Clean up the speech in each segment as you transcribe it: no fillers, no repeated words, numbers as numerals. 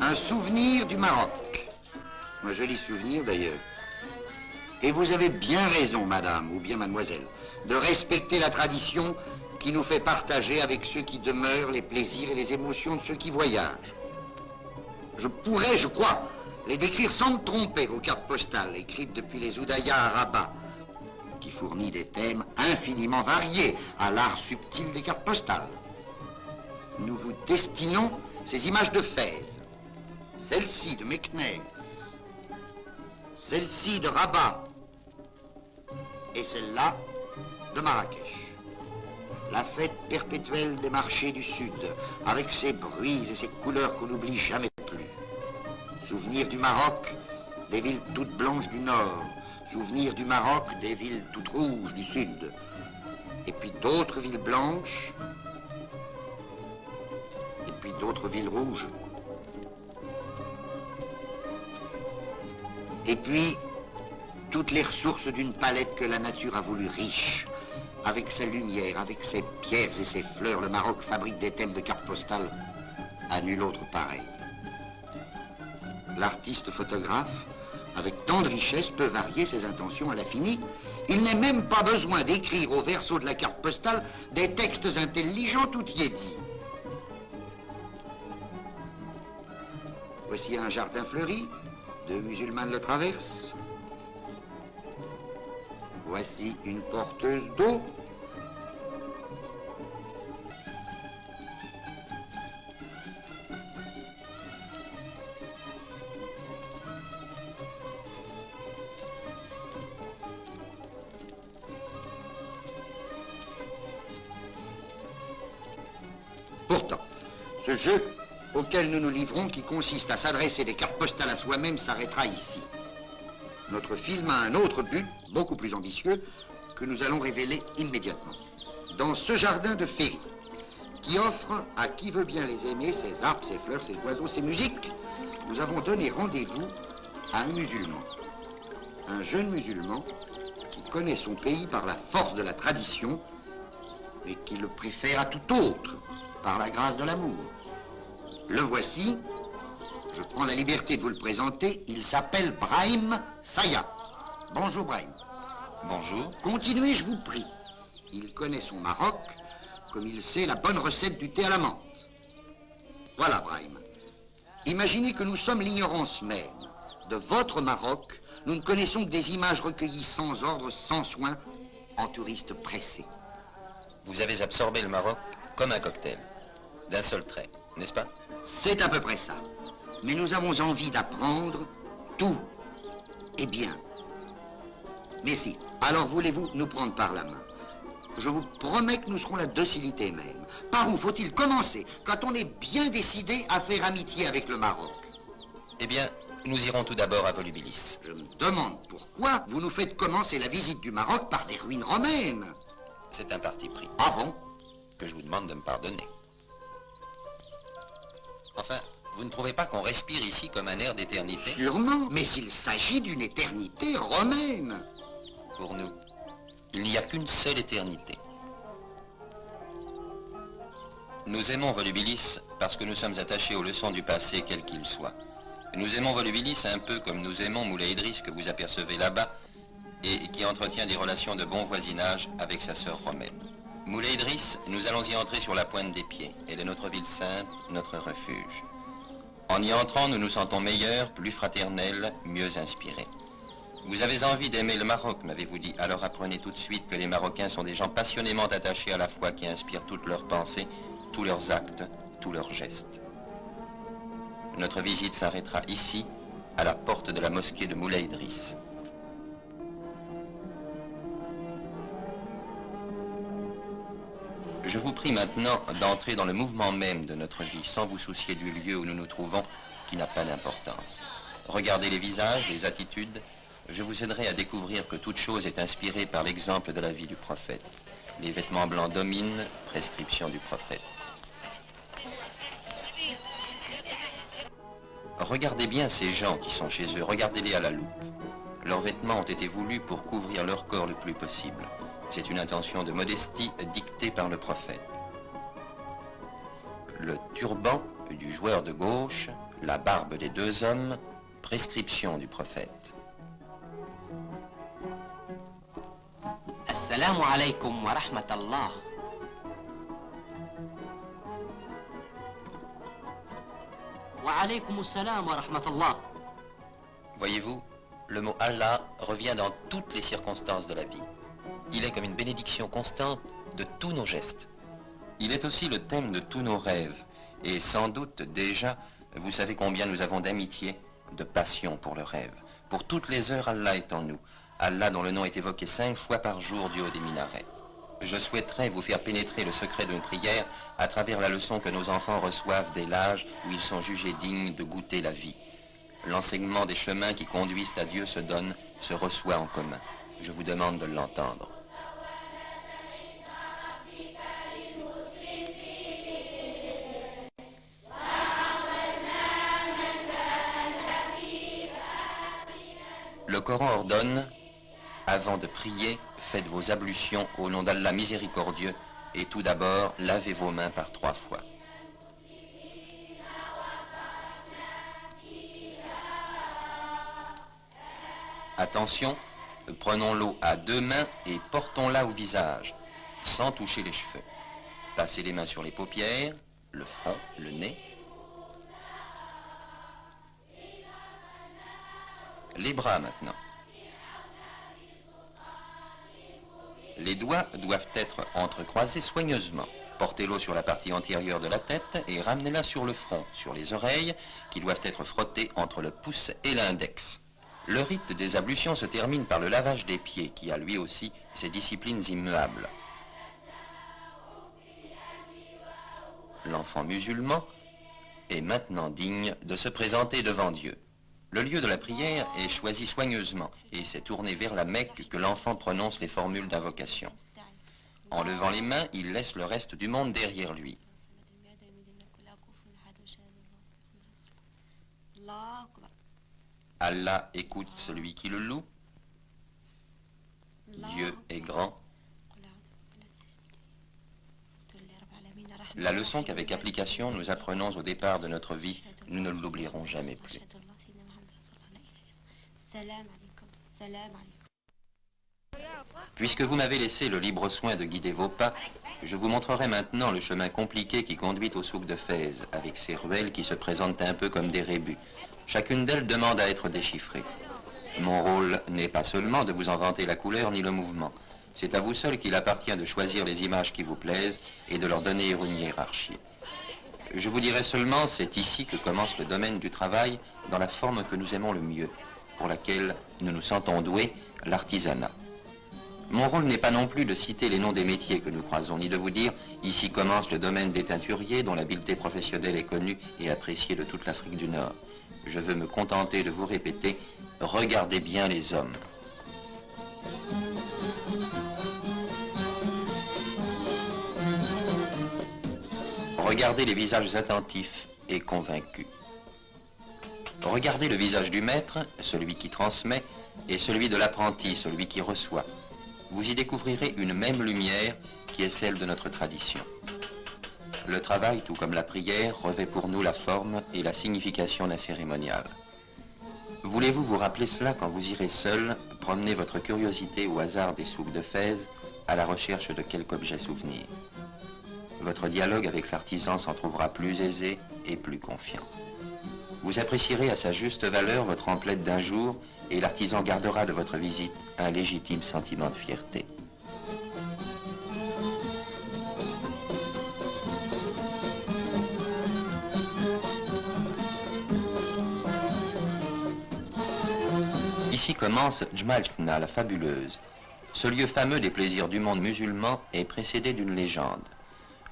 Un souvenir du Maroc. Un joli souvenir d'ailleurs. Et vous avez bien raison, madame, ou bien mademoiselle, de respecter la tradition qui nous fait partager avec ceux qui demeurent les plaisirs et les émotions de ceux qui voyagent. Je pourrais, je crois, les décrire sans me tromper, vos cartes postales, écrites depuis les Oudayas à Rabat, qui fournit des thèmes infiniment variés à l'art subtil des cartes postales. Nous vous destinons ces images de Fès, celle-ci de Meknès, celle-ci de Rabat, et celle-là de Marrakech. La fête perpétuelle des marchés du Sud, avec ses bruits et ses couleurs qu'on n'oublie jamais plus. Souvenir du Maroc, des villes toutes blanches du Nord. Souvenir du Maroc, des villes toutes rouges du Sud. Et puis d'autres villes blanches. Et puis d'autres villes rouges. Et puis, toutes les ressources d'une palette que la nature a voulu riche. Avec sa lumière, avec ses pierres et ses fleurs, le Maroc fabrique des thèmes de cartes postales à nul autre pareil. L'artiste photographe, avec tant de richesse, peut varier ses intentions à l'infini. Il n'est même pas besoin d'écrire au verso de la carte postale des textes intelligents, tout y est dit. Voici un jardin fleuri, deux musulmanes le traversent. Voici une porteuse d'eau. Pourtant, ce jeu auquel nous nous livrons, qui consiste à s'adresser des cartes postales à soi-même, s'arrêtera ici. Notre film a un autre but, beaucoup plus ambitieux, que nous allons révéler immédiatement. Dans ce jardin de féerie, qui offre à qui veut bien les aimer, ces arbres, ces fleurs, ces oiseaux, ces musiques, nous avons donné rendez-vous à un musulman. Un jeune musulman qui connaît son pays par la force de la tradition et qui le préfère à tout autre par la grâce de l'amour. Le voici. Je prends la liberté de vous le présenter. Il s'appelle Brahim Saya. Bonjour, Brahim. Bonjour. Continuez, je vous prie. Il connaît son Maroc comme il sait la bonne recette du thé à la menthe. Voilà, Brahim. Imaginez que nous sommes l'ignorance même. De votre Maroc, nous ne connaissons que des images recueillies sans ordre, sans soin, en touristes pressés. Vous avez absorbé le Maroc comme un cocktail, d'un seul trait, n'est-ce pas? C'est à peu près ça. Mais nous avons envie d'apprendre tout et bien. Merci. Alors voulez-vous nous prendre par la main? Je vous promets que nous serons la docilité même. Par où faut-il commencer quand on est bien décidé à faire amitié avec le Maroc? Eh bien, nous irons tout d'abord à Volubilis. Je me demande pourquoi vous nous faites commencer la visite du Maroc par les ruines romaines. C'est un parti pris. Ah bon? Que je vous demande de me pardonner. Enfin, vous ne trouvez pas qu'on respire ici comme un air d'éternité? Sûrement, mais il s'agit d'une éternité romaine. Pour nous, il n'y a qu'une seule éternité. Nous aimons Volubilis parce que nous sommes attachés aux leçons du passé, quel qu'il soit. Nous aimons Volubilis un peu comme nous aimons Moulay Idriss, que vous apercevez là-bas, et qui entretient des relations de bon voisinage avec sa sœur romaine. Moulay Idriss, nous allons y entrer sur la pointe des pieds. Elle est notre ville sainte, notre refuge. En y entrant, nous nous sentons meilleurs, plus fraternels, mieux inspirés. Vous avez envie d'aimer le Maroc, m'avez-vous dit. Alors apprenez tout de suite que les Marocains sont des gens passionnément attachés à la foi qui inspirent toutes leurs pensées, tous leurs actes, tous leurs gestes. Notre visite s'arrêtera ici, à la porte de la mosquée de Moulay Idriss. Je vous prie maintenant d'entrer dans le mouvement même de notre vie, sans vous soucier du lieu où nous nous trouvons, qui n'a pas d'importance. Regardez les visages, les attitudes. Je vous aiderai à découvrir que toute chose est inspirée par l'exemple de la vie du prophète. Les vêtements blancs dominent, prescription du prophète. Regardez bien ces gens qui sont chez eux, regardez-les à la loupe. Leurs vêtements ont été voulus pour couvrir leur corps le plus possible. C'est une intention de modestie dictée par le prophète. Le turban du joueur de gauche, La barbe des deux hommes, prescription du prophète. Assalamu alaykum wa rahmatallah. Wa alaykum assalam wa rahmatallah. Voyez-vous, le mot Allah revient dans toutes les circonstances de la vie. Il est comme une bénédiction constante de tous nos gestes. Il est aussi le thème de tous nos rêves. Et sans doute déjà, vous savez combien nous avons d'amitié, de passion pour le rêve. Pour toutes les heures, Allah est en nous. Allah dont le nom est évoqué 5 fois par jour du haut des minarets. Je souhaiterais vous faire pénétrer le secret d'une prière à travers la leçon que nos enfants reçoivent dès l'âge où ils sont jugés dignes de goûter la vie. L'enseignement des chemins qui conduisent à Dieu se donne, se reçoit en commun. Je vous demande de l'entendre. Le Coran ordonne, avant de prier, faites vos ablutions au nom d'Allah miséricordieux et tout d'abord, lavez vos mains par 3 fois. Attention, prenons l'eau à 2 mains et portons-la au visage, sans toucher les cheveux. Placez les mains sur les paupières, le front, le nez. Les bras maintenant. Les doigts doivent être entrecroisés soigneusement. Portez l'eau sur la partie antérieure de la tête et ramenez-la sur le front, sur les oreilles, qui doivent être frottées entre le pouce et l'index. Le rite des ablutions se termine par le lavage des pieds, qui a lui aussi ses disciplines immuables. L'enfant musulman est maintenant digne de se présenter devant Dieu. Le lieu de la prière est choisi soigneusement et c'est tourné vers la Mecque que l'enfant prononce les formules d'invocation. En levant les mains, il laisse le reste du monde derrière lui. Allah écoute celui qui le loue. Dieu est grand. La leçon qu'avec application nous apprenons au départ de notre vie, nous ne l'oublierons jamais plus. Puisque vous m'avez laissé le libre soin de guider vos pas, je vous montrerai maintenant le chemin compliqué qui conduit au souk de Fès, avec ses ruelles qui se présentent un peu comme des rébus. Chacune d'elles demande à être déchiffrée. Mon rôle n'est pas seulement de vous en vanter la couleur ni le mouvement. C'est à vous seul qu'il appartient de choisir les images qui vous plaisent et de leur donner une hiérarchie. Je vous dirai seulement, c'est ici que commence le domaine du travail dans la forme que nous aimons le mieux, pour laquelle nous nous sentons doués, l'artisanat. Mon rôle n'est pas non plus de citer les noms des métiers que nous croisons, ni de vous dire « ici commence le domaine des teinturiers dont l'habileté professionnelle est connue et appréciée de toute l'Afrique du Nord ». Je veux me contenter de vous répéter « regardez bien les hommes ». Regardez les visages attentifs et convaincus. Regardez le visage du maître, celui qui transmet, et celui de l'apprenti, celui qui reçoit. Vous y découvrirez une même lumière qui est celle de notre tradition. Le travail, tout comme la prière, revêt pour nous la forme et la signification d'un cérémonial. Voulez-vous vous rappeler cela quand vous irez seul promener votre curiosité au hasard des souks de Fès à la recherche de quelque objet souvenir? Votre dialogue avec l'artisan s'en trouvera plus aisé et plus confiant. Vous apprécierez à sa juste valeur votre emplette d'un jour et l'artisan gardera de votre visite un légitime sentiment de fierté. Ici commence Djmaltna, la fabuleuse. Ce lieu fameux des plaisirs du monde musulman est précédé d'une légende.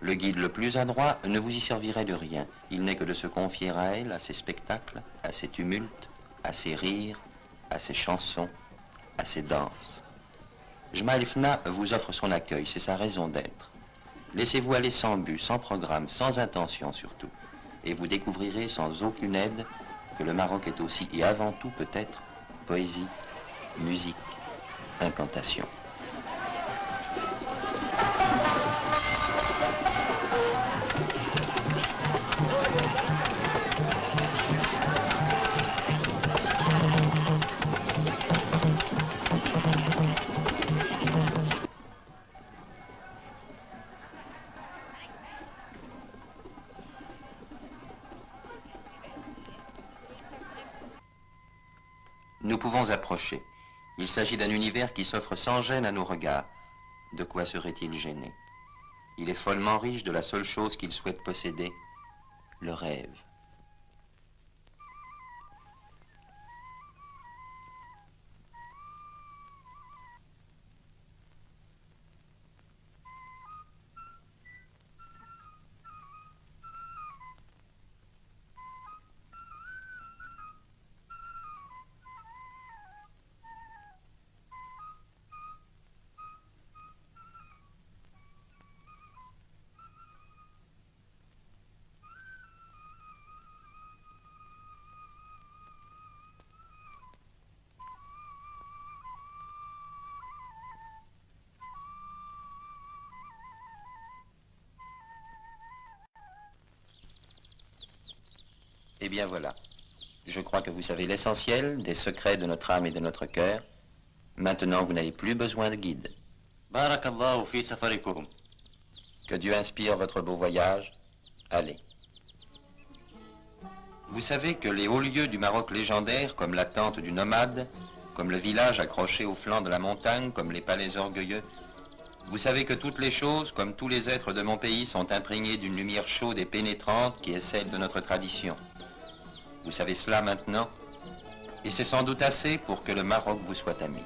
Le guide le plus adroit ne vous y servirait de rien. Il n'est que de se confier à elle, à ses spectacles, à ses tumultes, à ses rires, à ses chansons, à ses danses. Jmalifna vous offre son accueil, c'est sa raison d'être. Laissez-vous aller sans but, sans programme, sans intention surtout. Et vous découvrirez sans aucune aide que le Maroc est aussi et avant tout peut-être poésie, musique, incantation. Nous pouvons approcher. Il s'agit d'un univers qui s'offre sans gêne à nos regards. De quoi serait-il gêné? Il est follement riche de la seule chose qu'il souhaite posséder, le rêve. Eh bien voilà, je crois que vous savez l'essentiel des secrets de notre âme et de notre cœur. Maintenant, vous n'avez plus besoin de guide. Barakallahu fi safarikum. Que Dieu inspire votre beau voyage. Allez. Vous savez que les hauts lieux du Maroc légendaire, comme la tente du nomade, comme le village accroché au flanc de la montagne, comme les palais orgueilleux, vous savez que toutes les choses, comme tous les êtres de mon pays, sont imprégnées d'une lumière chaude et pénétrante qui est celle de notre tradition. Vous savez cela maintenant, et c'est sans doute assez pour que le Maroc vous soit ami.